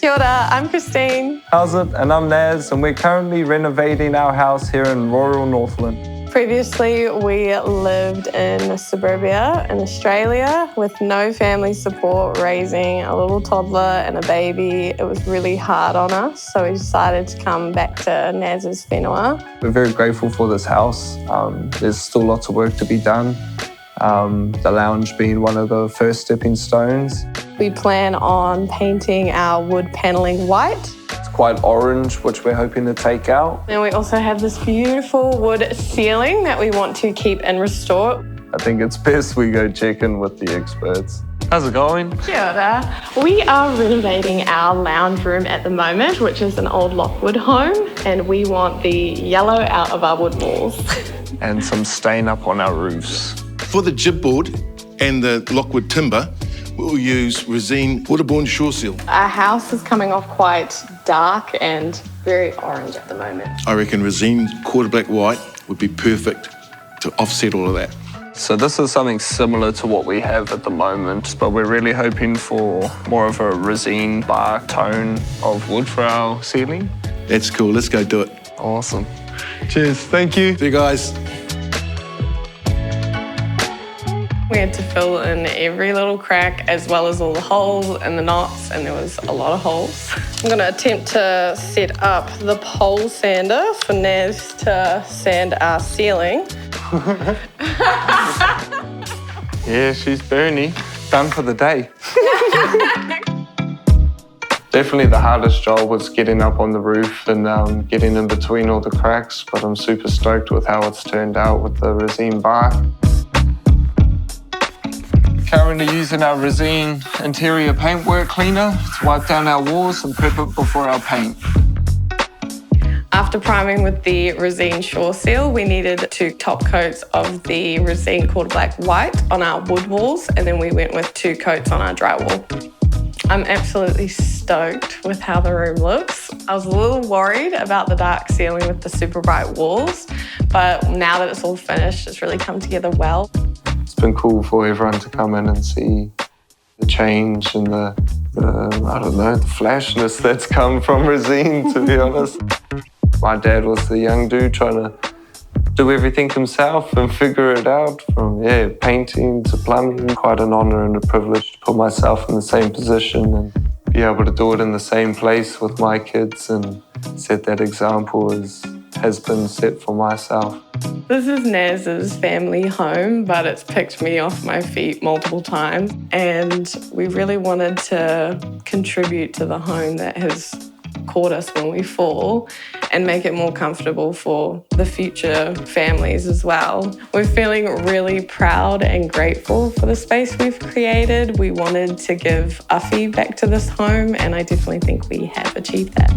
Kia ora, I'm Christine. How's it? And I'm Naz, and we're currently renovating our house here in rural Northland. Previously, we lived in suburbia in Australia with no family support, raising a little toddler and a baby. It was really hard on us, so we decided to come back to Naz's whenua. We're very grateful for this house. There's still lots of work to be done. The lounge being one of the first stepping stones. We plan on painting our wood panelling white. It's quite orange, which we're hoping to take out. And we also have this beautiful wood ceiling that we want to keep and restore. I think it's best we go check in with the experts. How's it going? Kia ora. We are renovating our lounge room at the moment, which is an old Lockwood home, and we want the yellow out of our wood walls. And some stain up on our roofs. For the jib board and the Lockwood timber, we'll use Resene waterborne shore seal. Our house is coming off quite dark and very orange at the moment. I reckon Resene quarter black white would be perfect to offset all of that. So this is something similar to what we have at the moment, but we're really hoping for more of a Resene bark tone of wood for our ceiling. That's cool, let's go do it. Awesome. Cheers, thank you. See you guys. We had to fill in every little crack as well as all the holes and the knots, and there was a lot of holes. I'm going to attempt to set up the pole sander for Naz to sand our ceiling. Yeah, she's Bernie. Done for the day. Definitely the hardest job was getting up on the roof and getting in between all the cracks, but I'm super stoked with how it's turned out with the Resene bark. Currently using our Resene interior paintwork cleaner to wipe down our walls and prep it before our paint. After priming with the Resene shore seal, we needed 2 top coats of the Resene quarter black white on our wood walls, and then we went with 2 coats on our drywall. I'm absolutely stoked with how the room looks. I was a little worried about the dark ceiling with the super bright walls, but now that it's all finished, it's really come together well. It's been cool for everyone to come in and see the change and the flashness that's come from Resene, to be honest. My dad was the young dude trying to do everything himself and figure it out from, painting to plumbing. Quite an honour and a privilege to put myself in the same position and be able to do it in the same place with my kids and set that example has been set for myself. This is Naz's family home, but it's picked me off my feet multiple times. And we really wanted to contribute to the home that has caught us when we fall and make it more comfortable for the future families as well. We're feeling really proud and grateful for the space we've created. We wanted to give awhi back to this home, and I definitely think we have achieved that.